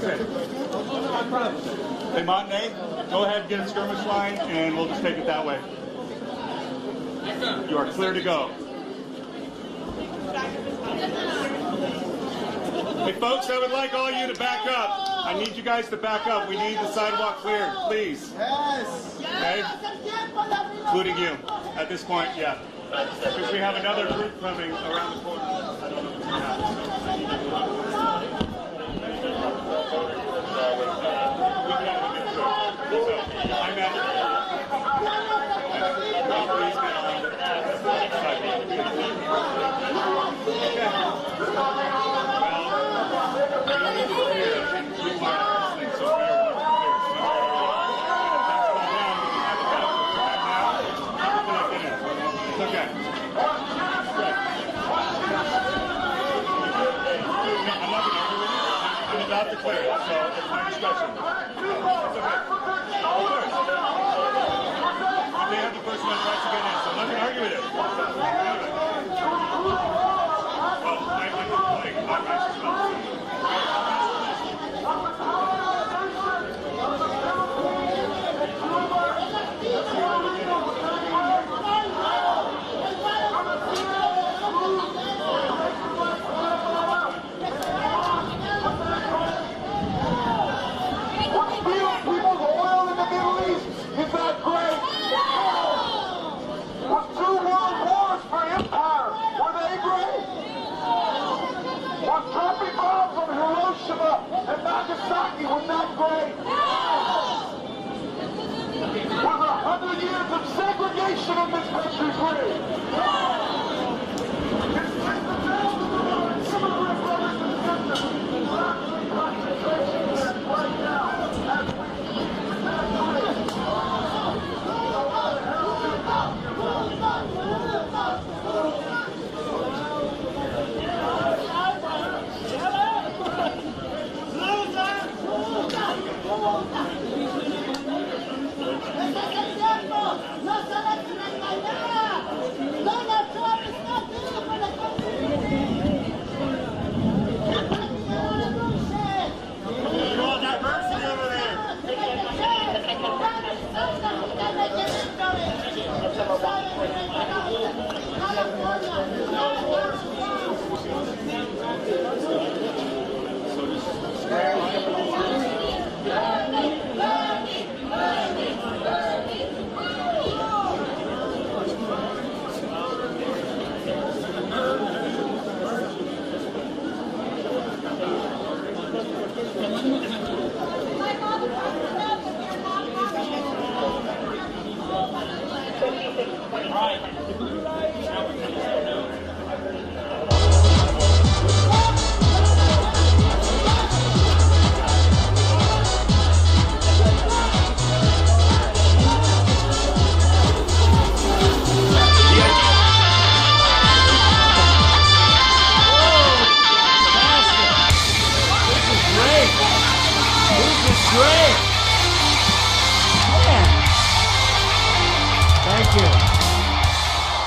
Okay. Hey, Montenay, go ahead and get a skirmish line, and we'll just take it that way. You are clear to go. Hey, folks, I would like all you to back up. I need you guys to back up. We need the sidewalk cleared, please. Yes. Okay? Including you. At this point, yeah. Because we have another group coming around the corner. I don't know what's going to happen. I'm at about to clear, so it's my discussion. It's okay. They have the first one right to get in, so I'm not going to argue with it. Well, I can play my rights as well. Was not great. Was 100 years of segregation in this country free? It's just the best of the immigrant brothers and sisters who are actually concentration camps right now as we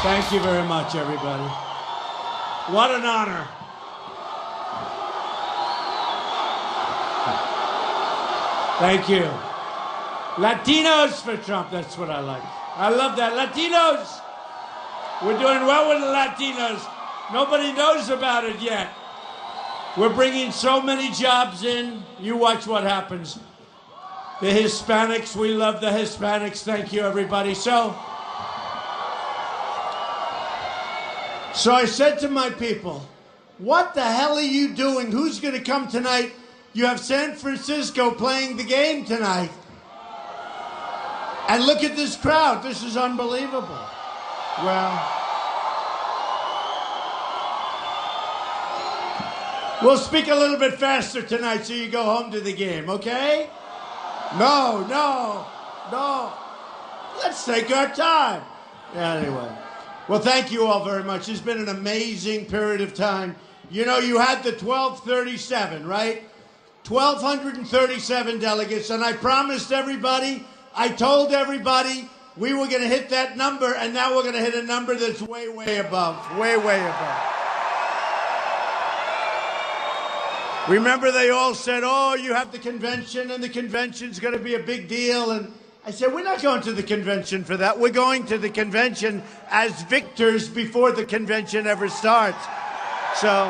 Thank you very much, everybody. What an honor. Thank you. Latinos for Trump, that's what I like. I love that. Latinos! We're doing well with the Latinos. Nobody knows about it yet. We're bringing so many jobs in. You watch what happens. The Hispanics, we love the Hispanics. Thank you, everybody. So I said to my people, what the hell are you doing? Who's going to come tonight? You have San Francisco playing the game tonight. And look at this crowd. This is unbelievable. Well, we'll speak a little bit faster tonight so you go home to the game, okay? No. Let's take our time. Anyway. Well, thank you all very much. It's been an amazing period of time. You know, you had the 1237, right? 1,237 delegates, and I promised everybody, I told everybody we were going to hit that number, and now we're going to hit a number that's way, way above. Way, way above. Remember, they all said, oh, you have the convention, and the convention's going to be a big deal. And I said, we're not going to the convention for that. We're going to the convention as victors before the convention ever starts. So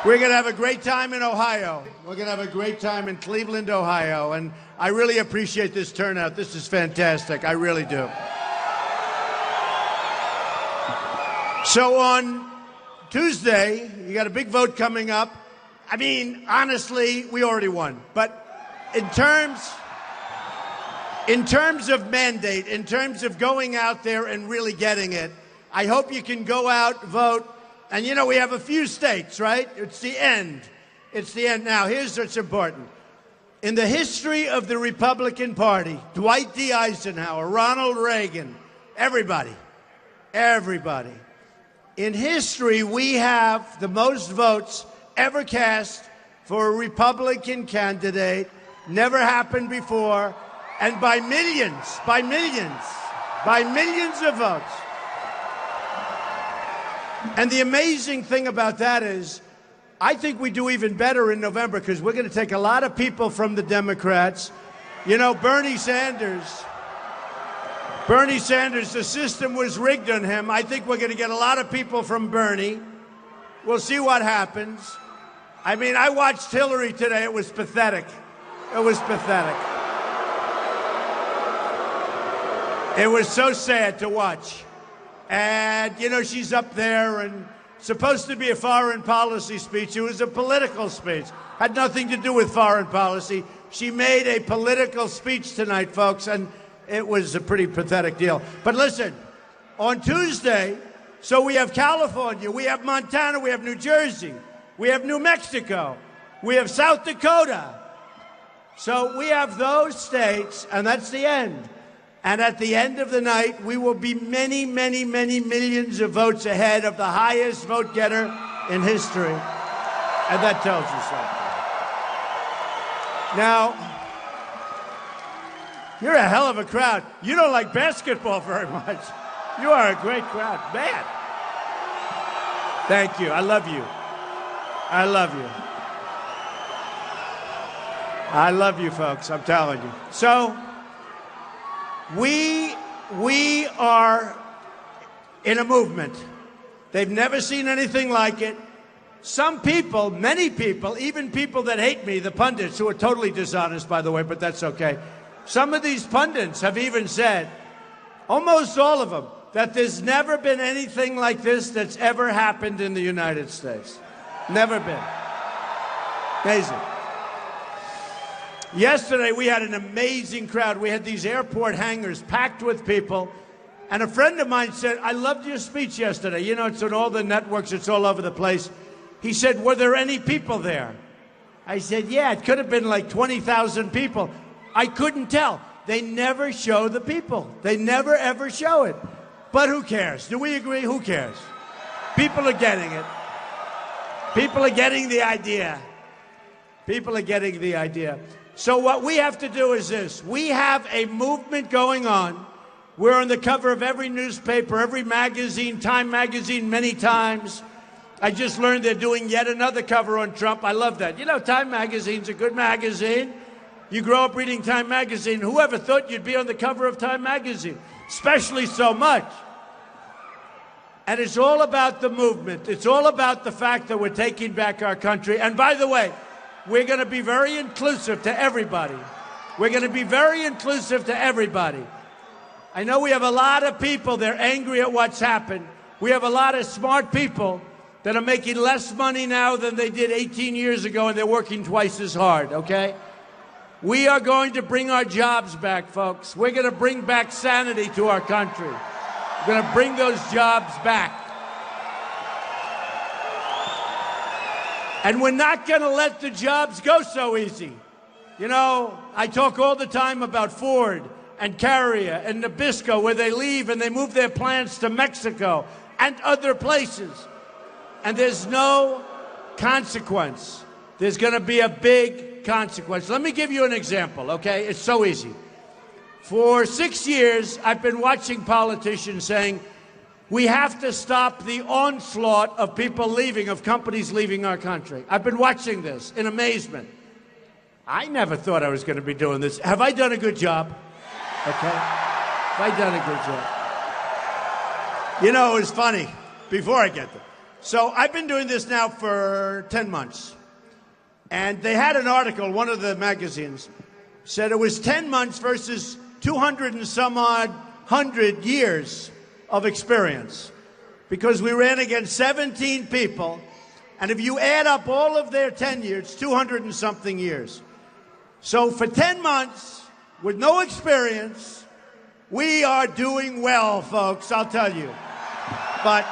we're going to have a great time in Ohio. We're going to have a great time in Cleveland, Ohio. And I really appreciate this turnout. This is fantastic. I really do. So on Tuesday, you got a big vote coming up. I mean, honestly, we already won. But in terms of mandate, in terms of going out there and really getting it, I hope you can go out, vote. And, you know, we have a few states, right? It's the end. It's the end. Now, here's what's important. In the history of the Republican Party, Dwight D. Eisenhower, Ronald Reagan, everybody. In history, we have the most votes ever cast for a Republican candidate. Never happened before. And by millions of votes. And the amazing thing about that is, I think we do even better in November because we're going to take a lot of people from the Democrats. You know, Bernie Sanders, the system was rigged on him. I think we're going to get a lot of people from Bernie. We'll see what happens. I mean, I watched Hillary today. It was pathetic. It was so sad to watch. And, you know, she's up there and supposed to be a foreign policy speech. It was a political speech. Had nothing to do with foreign policy. She made a political speech tonight, folks, and it was a pretty pathetic deal. But listen, on Tuesday, so we have California, we have Montana, we have New Jersey, we have New Mexico, we have South Dakota. So we have those states, and that's the end. And at the end of the night, we will be many, many, many millions of votes ahead of the highest vote getter in history. And that tells you something. Now, you're a hell of a crowd. You don't like basketball very much. You are a great crowd. Man. Thank you. I love you. I love you. I love you, folks. I'm telling you. So, we are in a movement. They've never seen anything like it. Some people, many people, even people that hate me, the pundits, who are totally dishonest, by the way, but that's okay. Some of these pundits have even said, almost all of them, that there's never been anything like this that's ever happened in the United States. Never been. Amazing. Yesterday, we had an amazing crowd. We had these airport hangars packed with people. And a friend of mine said, I loved your speech yesterday. You know, it's on all the networks. It's all over the place. He said, were there any people there? I said, yeah, it could have been like 20,000 people. I couldn't tell. They never show the people. They never, ever show it. But who cares? Do we agree? Who cares? People are getting it. People are getting the idea. People are getting the idea. So what we have to do is this. We have a movement going on. We're on the cover of every newspaper, every magazine, Time magazine many times. I just learned they're doing yet another cover on Trump. I love that. You know, Time magazine's a good magazine. You grow up reading Time magazine. Whoever thought you'd be on the cover of Time magazine? Especially so much. And it's all about the movement. It's all about the fact that we're taking back our country. And by the way, we're going to be very inclusive to everybody. We're going to be very inclusive to everybody. I know we have a lot of people, they're angry at what's happened. We have a lot of smart people that are making less money now than they did 18 years ago, and they're working twice as hard, okay? We are going to bring our jobs back, folks. We're going to bring back sanity to our country. We're going to bring those jobs back. And we're not going to let the jobs go so easy. You know, I talk all the time about Ford and Carrier and Nabisco, where they leave and they move their plants to Mexico and other places. And there's no consequence. There's going to be a big consequence. Let me give you an example, okay? It's so easy. For 6 years, I've been watching politicians saying, We have to stop the onslaught of people leaving, of companies leaving our country. I've been watching this in amazement. I never thought I was going to be doing this. Have I done a good job? Okay. Have I done a good job? You know, it was funny. Before I get there. So I've been doing this now for 10 months. And they had an article, one of the magazines, said it was 10 months versus 200 and some odd 100 years of experience. Because we ran against 17 people. And if you add up all of their tenure, it's 200 and something years. So for 10 months, with no experience, we are doing well, folks, I'll tell you. But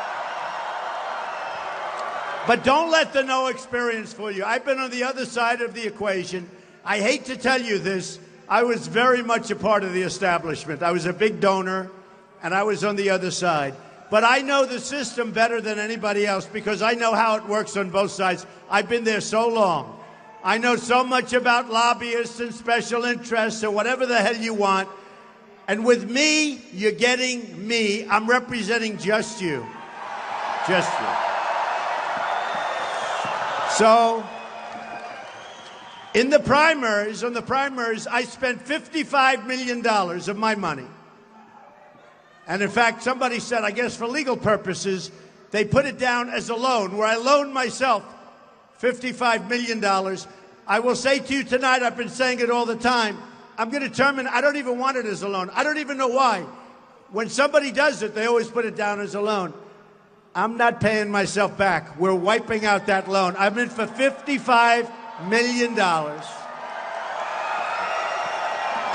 don't let the no experience fool you. I've been on the other side of the equation. I hate to tell you this. I was very much a part of the establishment. I was a big donor, and I was on the other side. But I know the system better than anybody else because I know how it works on both sides. I've been there so long. I know so much about lobbyists and special interests or whatever the hell you want. And with me, you're getting me. I'm representing just you. Just you. So, on the primaries, I spent $55 million of my money. And in fact, somebody said, I guess for legal purposes, they put it down as a loan, where I loaned myself $55 million. I will say to you tonight, I've been saying it all the time, I'm going to determine, I don't even want it as a loan. I don't even know why. When somebody does it, they always put it down as a loan. I'm not paying myself back. We're wiping out that loan. I'm in for $55 million.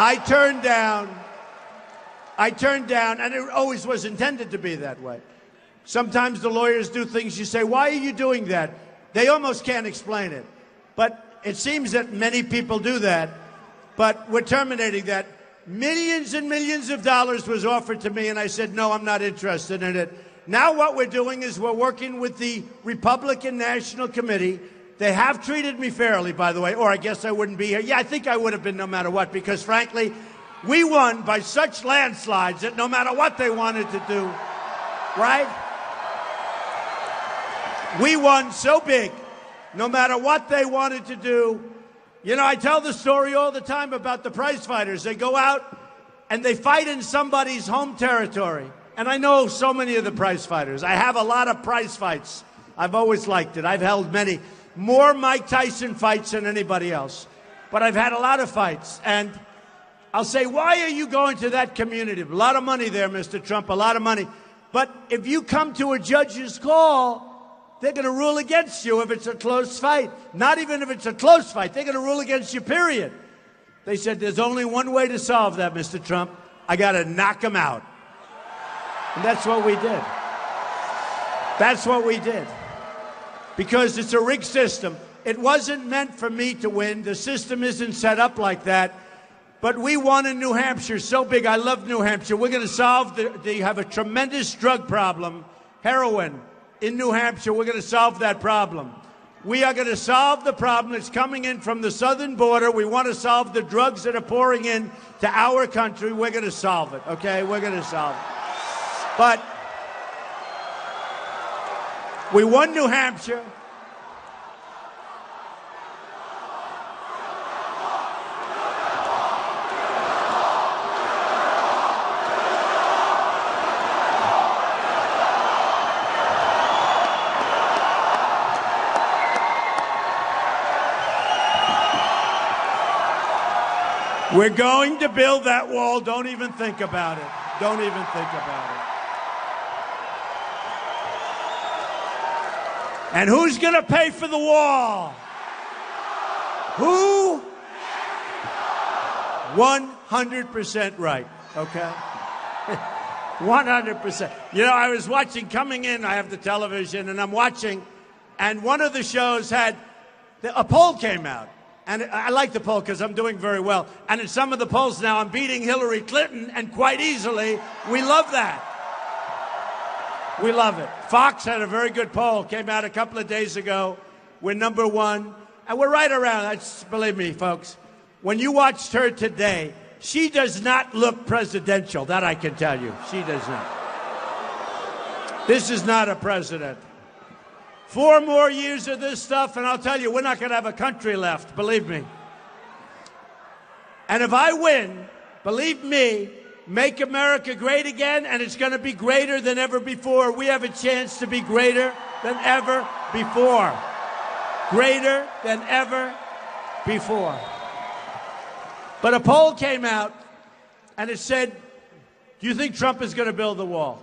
I turned down, and it always was intended to be that way. Sometimes the lawyers do things you say, why are you doing that? They almost can't explain it. But it seems that many people do that. But we're terminating that. Millions and millions of dollars was offered to me, and I said, no, I'm not interested in it. Now what we're doing is we're working with the Republican National Committee. They have treated me fairly, by the way, or I guess I wouldn't be here. Yeah, I think I would have been no matter what, because frankly, we won by such landslides that no matter what they wanted to do, right? We won so big, no matter what they wanted to do. You know, I tell the story all the time about the prize fighters. They go out and they fight in somebody's home territory. And I know so many of the prize fighters. I have a lot of prize fights. I've always liked it. I've held many. More Mike Tyson fights than anybody else. But I've had a lot of fights. And I'll say, why are you going to that community? A lot of money there, Mr. Trump, a lot of money. But if you come to a judge's call, they're going to rule against you if it's a close fight. Not even if it's a close fight. They're going to rule against you, period. They said, there's only one way to solve that, Mr. Trump. I got to knock him out. And that's what we did. That's what we did. Because it's a rigged system. It wasn't meant for me to win. The system isn't set up like that. But we won in New Hampshire so big. I love New Hampshire. We're going to solve they have a tremendous drug problem, heroin, in New Hampshire. We're going to solve that problem. We are going to solve the problem that's coming in from the southern border. We want to solve the drugs that are pouring in to our country. We're going to solve it, okay? We're going to solve it. But we won New Hampshire. We're going to build that wall. Don't even think about it. Don't even think about it. And who's going to pay for the wall? Who? 100% right, okay? 100%. You know, I was watching, coming in, I have the television, and I'm watching, and one of the shows had, a poll came out. And I like the poll because I'm doing very well. And in some of the polls now, I'm beating Hillary Clinton, and quite easily. We love that. We love it. Fox had a very good poll, came out a couple of days ago. We're number one, and we're right around. Believe me, folks, when you watched her today, she does not look presidential. That I can tell you. She does not. This is not a president. 4 more years of this stuff, and I'll tell you, we're not going to have a country left, believe me. And if I win, believe me, make America great again, and it's going to be greater than ever before. We have a chance to be greater than ever before. Greater than ever before. But a poll came out, and it said, do you think Trump is going to build the wall?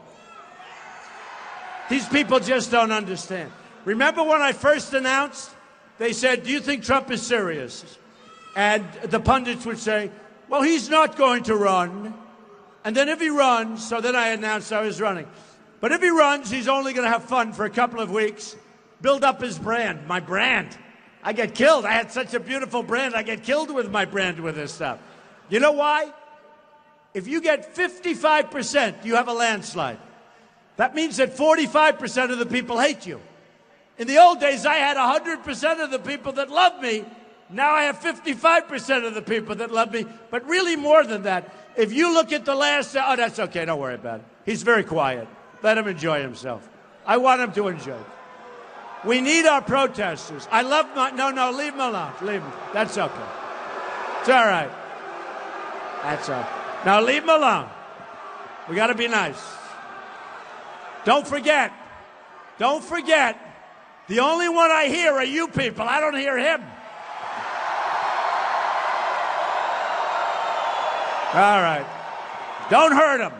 These people just don't understand. Remember when I first announced, they said, do you think Trump is serious? And the pundits would say, well, he's not going to run. And then if he runs, so then I announced I was running. But if he runs, he's only going to have fun for a couple of weeks, build up his brand, my brand. I get killed. I had such a beautiful brand. I get killed with my brand with this stuff. You know why? If you get 55%, you have a landslide. That means that 45% of the people hate you. In the old days, I had 100% of the people that loved me. Now I have 55% of the people that love me, but really more than that. If you look at the last, oh, that's okay, don't worry about it. He's very quiet. Let him enjoy himself. I want him to enjoy it. We need our protesters. I love my, no, leave him alone. Leave him. That's okay. It's all right. That's all right. Now leave him alone. We got to be nice. Don't forget, the only one I hear are you people. I don't hear him. All right. Don't hurt him.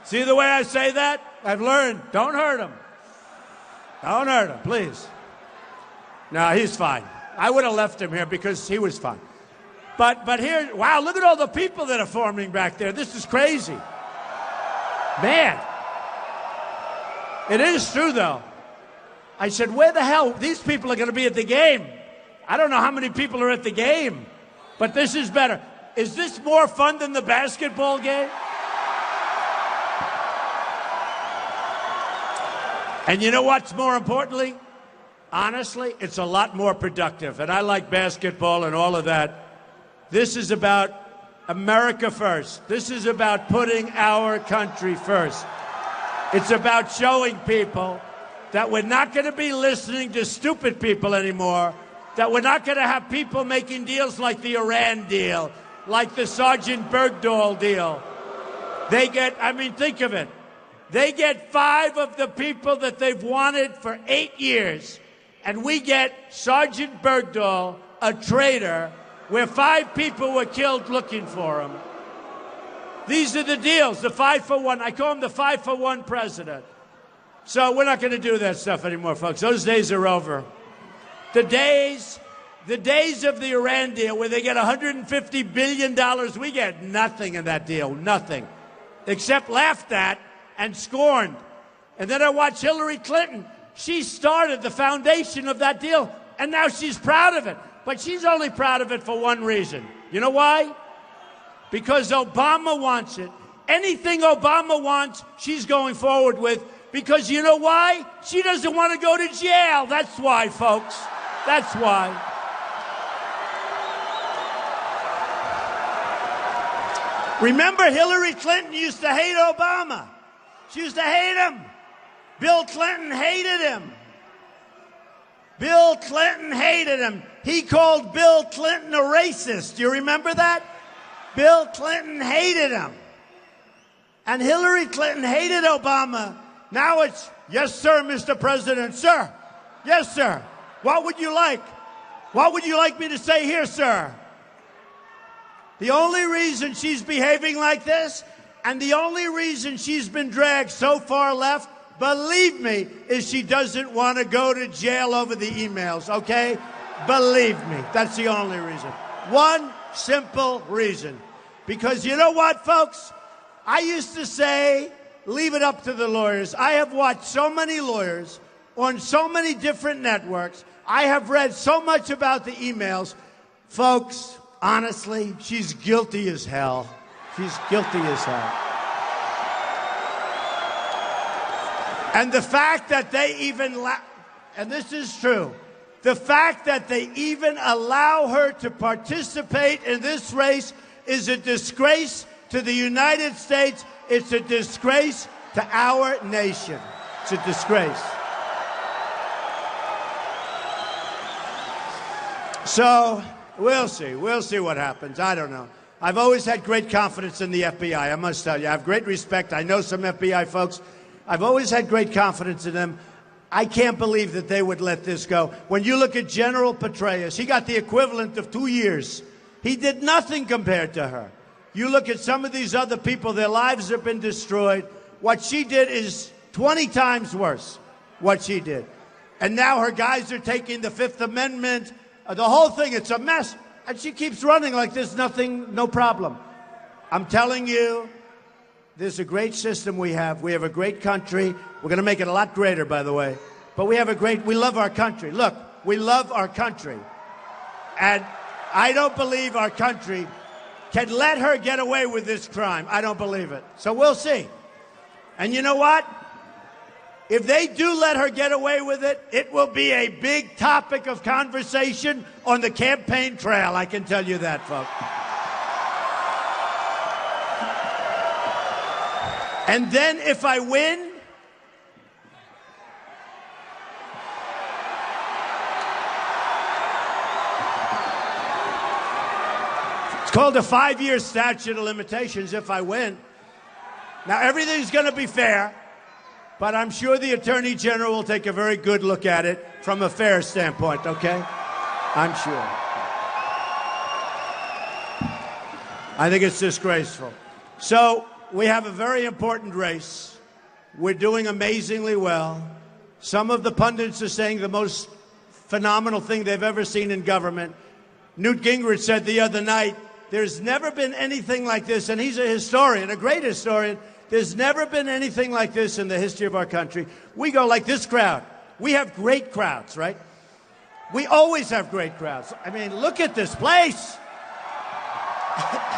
See the way I say that? I've learned. Don't hurt him. Don't hurt him, please. No, he's fine. I would have left him here because he was fine. But here, wow, look at all the people that are forming back there. This is crazy. Man. It is true, though. I said, where the hell? These people are going to be at the game. I don't know how many people are at the game, but this is better. Is this more fun than the basketball game? And you know what's more importantly? Honestly, it's a lot more productive. And I like basketball and all of that. This is about America first. This is about putting our country first. It's about showing people that we're not going to be listening to stupid people anymore, that we're not going to have people making deals like the Iran deal, like the Sergeant Bergdahl deal. They get, I mean, think of it. They get 5 of the people that they've wanted for 8 years, and we get Sergeant Bergdahl, a traitor, where 5 people were killed looking for him. These are the deals, the 5-for-1. I call him the 5-for-1 president. So we're not going to do that stuff anymore, folks. Those days are over. The days of the Iran deal where they get $150 billion, we get nothing in that deal, nothing, except laughed at and scorned. And then I watch Hillary Clinton. She started the foundation of that deal, and now she's proud of it. But she's only proud of it for one reason. You know why? Because Obama wants it. Anything Obama wants, she's going forward with. Because you know why? She doesn't want to go to jail. That's why, folks. That's why. Remember, Hillary Clinton used to hate Obama. She used to hate him. Bill Clinton hated him. Bill Clinton hated him. He called Bill Clinton a racist. Do you remember that? Bill Clinton hated him. And Hillary Clinton hated Obama. Now it's, yes, sir, Mr. President, sir. Yes, sir. What would you like? What would you like me to say here, sir? The only reason she's behaving like this, and the only reason she's been dragged so far left, believe me, is she doesn't want to go to jail over the emails, okay? Believe me, that's the only reason. One simple reason. Because you know what, folks? I used to say, leave it up to the lawyers. I have watched so many lawyers on so many different networks. I have read so much about the emails. Folks, honestly, she's guilty as hell. She's guilty as hell. And the fact that they even, and this is true, the fact that they even allow her to participate in this race is a disgrace to the United States. It's a disgrace to our nation. It's a disgrace. So we'll see. We'll see what happens. I don't know. I've always had great confidence in the FBI, I must tell you. I have great respect. I know some FBI folks. I've always had great confidence in them. I can't believe that they would let this go. When you look at General Petraeus, he got the equivalent of 2 years. He did nothing compared to her. You look at some of these other people, their lives have been destroyed. What she did is 20 times worse, what she did. And now her guys are taking the Fifth Amendment, the whole thing, it's a mess. And she keeps running like there's nothing, no problem. I'm telling you, there's a great system we have. We have a great country. We're going to make it a lot greater, by the way. But we love our country. Look, we love our country. And I don't believe our country can let her get away with this crime. I don't believe it. So we'll see. And you know what? If they do let her get away with it, it will be a big topic of conversation on the campaign trail. I can tell you that, folks. And then if I win, it's called a 5-year statute of limitations if I win. Now, everything's going to be fair, but I'm sure the Attorney General will take a very good look at it from a fair standpoint, okay? I'm sure. I think it's disgraceful. So we have a very important race. We're doing amazingly well. Some of the pundits are saying the most phenomenal thing they've ever seen in government. Newt Gingrich said the other night, there's never been anything like this, and he's a historian, a great historian. There's never been anything like this in the history of our country. We go like this crowd. We have great crowds, right? We always have great crowds. I mean, look at this place. Look at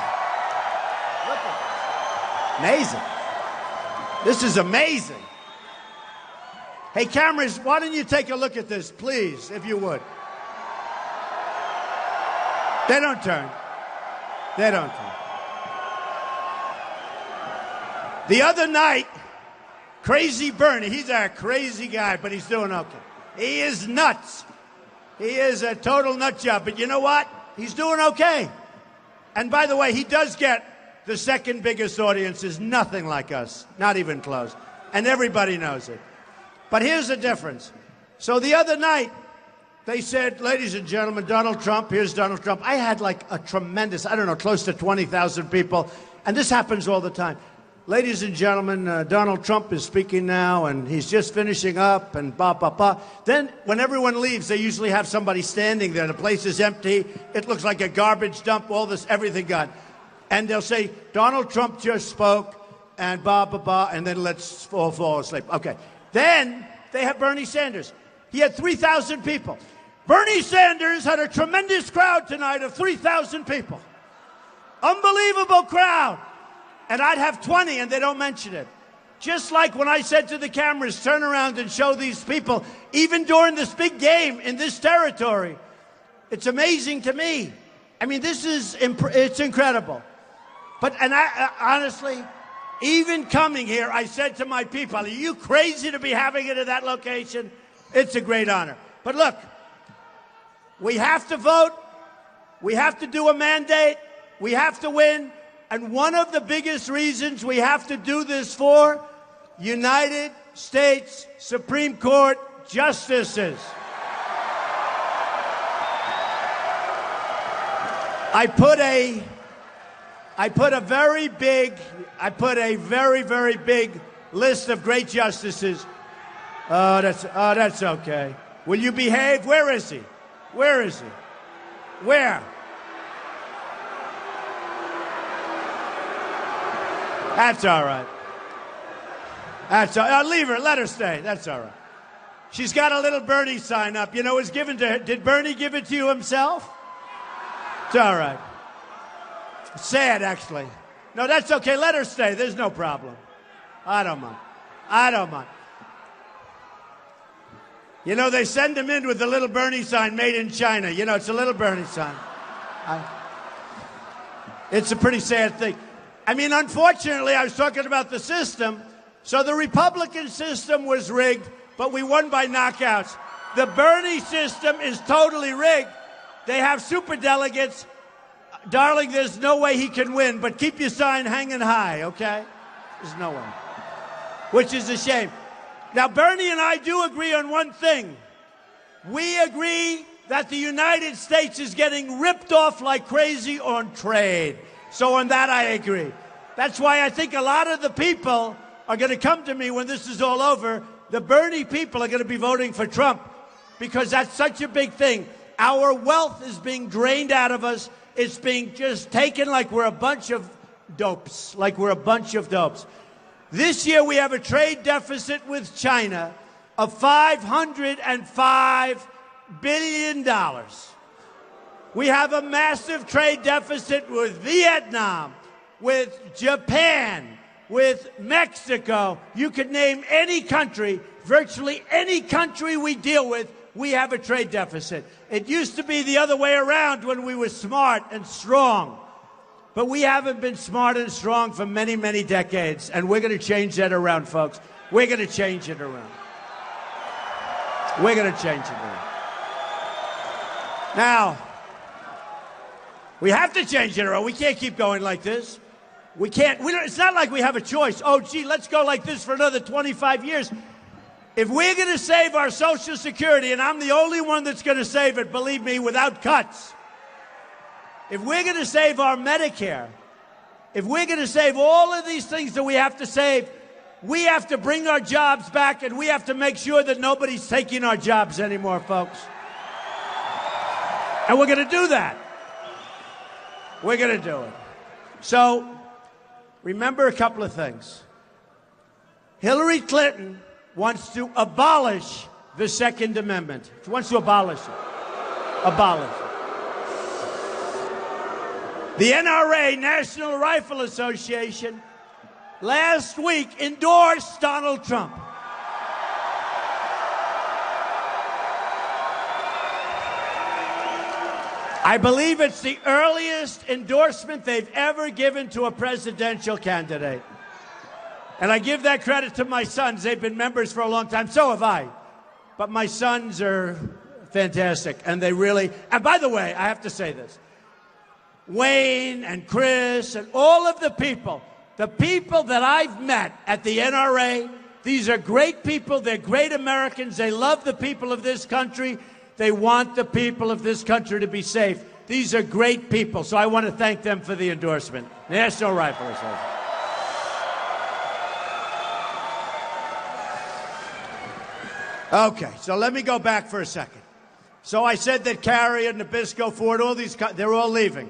this. Amazing. This is amazing. Hey, cameras, why don't you take a look at this, please, if you would. They don't turn. They don't turn. The other night, Crazy Bernie, he's a crazy guy, but he's doing okay. He is nuts. He is a total nut job, but you know what? He's doing okay. And by the way, he does get the second biggest audience, is nothing like us, not even close. And everybody knows it. But here's the difference. So the other night, they said, ladies and gentlemen, Donald Trump, here's Donald Trump. I had like a tremendous, I don't know, close to 20,000 people. And this happens all the time. Ladies and gentlemen, Donald Trump is speaking now, and he's just finishing up, and blah, blah, blah. Then, when everyone leaves, they usually have somebody standing there. The place is empty. It looks like a garbage dump, all this, everything gone. And they'll say, Donald Trump just spoke, and blah, blah, blah, and then let's all fall asleep. Okay. Then, they have Bernie Sanders. He had 3,000 people. Bernie Sanders had a tremendous crowd tonight of 3,000 people. Unbelievable crowd. And I'd have 20, and they don't mention it. Just like when I said to the cameras, turn around and show these people, even during this big game in this territory. It's amazing to me. I mean, it's incredible. And I honestly, even coming here, I said to my people, are you crazy to be having it at that location? It's a great honor. But look, we have to vote. We have to do a mandate. We have to win. And one of the biggest reasons we have to do this for United States Supreme Court justices. I put a very, very big list of great justices. Oh, that's okay. Will you behave? Where is he? Where is he? Where? That's all right. That's all right. Leave her. Let her stay. That's all right. She's got a little Bernie sign up. You know, it was given to her. Did Bernie give it to you himself? It's all right. Sad, actually. No, that's okay. Let her stay. There's no problem. I don't mind. I don't mind. You know, they send him in with the little Bernie sign made in China. You know, it's a little Bernie sign. It's a pretty sad thing. I mean, unfortunately, I was talking about the system. So the Republican system was rigged, but we won by knockouts. The Bernie system is totally rigged. They have superdelegates. Darling, there's no way he can win, but keep your sign hanging high, okay? There's no way. Which is a shame. Now, Bernie and I do agree on one thing. We agree that the United States is getting ripped off like crazy on trade. So on that, I agree. That's why I think a lot of the people are going to come to me when this is all over. The Bernie people are going to be voting for Trump because that's such a big thing. Our wealth is being drained out of us. It's being just taken like we're a bunch of dopes, This year we have a trade deficit with China of $505 billion. We have a massive trade deficit with Vietnam, with Japan, with Mexico. You could name any country, virtually any country we deal with, we have a trade deficit. It used to be the other way around when we were smart and strong. But we haven't been smart and strong for many, many decades, and we're going to change that around, folks. We're going to change it around. We're going to change it around. Now, we have to change it around. We can't keep going like this. We can't. It's not like we have a choice. Oh, gee, let's go like this for another 25 years. If we're going to save our Social Security, and I'm the only one that's going to save it, believe me, without cuts. If we're going to save our Medicare, if we're going to save all of these things that we have to save, we have to bring our jobs back, and we have to make sure that nobody's taking our jobs anymore, folks. And we're going to do that. We're going to do it. So, remember a couple of things. Hillary Clinton wants to abolish the Second Amendment. She wants to abolish it. Abolish it. The NRA, National Rifle Association, last week endorsed Donald Trump. I believe it's the earliest endorsement they've ever given to a presidential candidate. And I give that credit to my sons. They've been members for a long time. So have I. But my sons are fantastic. And they really... And by the way, I have to say this. Wayne and Chris and all of the people that I've met at the NRA, these are great people. They're great Americans. They love the people of this country. They want the people of this country to be safe. These are great people. So I want to thank them for the endorsement. National Rifle Association. Okay, so let me go back for a second. So I said that Carrier, Nabisco, Ford, all these, they're all leaving.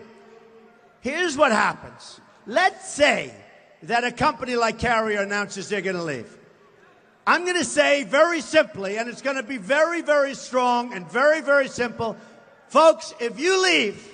Here's what happens. Let's say that a company like Carrier announces they're going to leave. I'm going to say very simply, and it's going to be very, very strong and very, very simple. Folks, if you leave,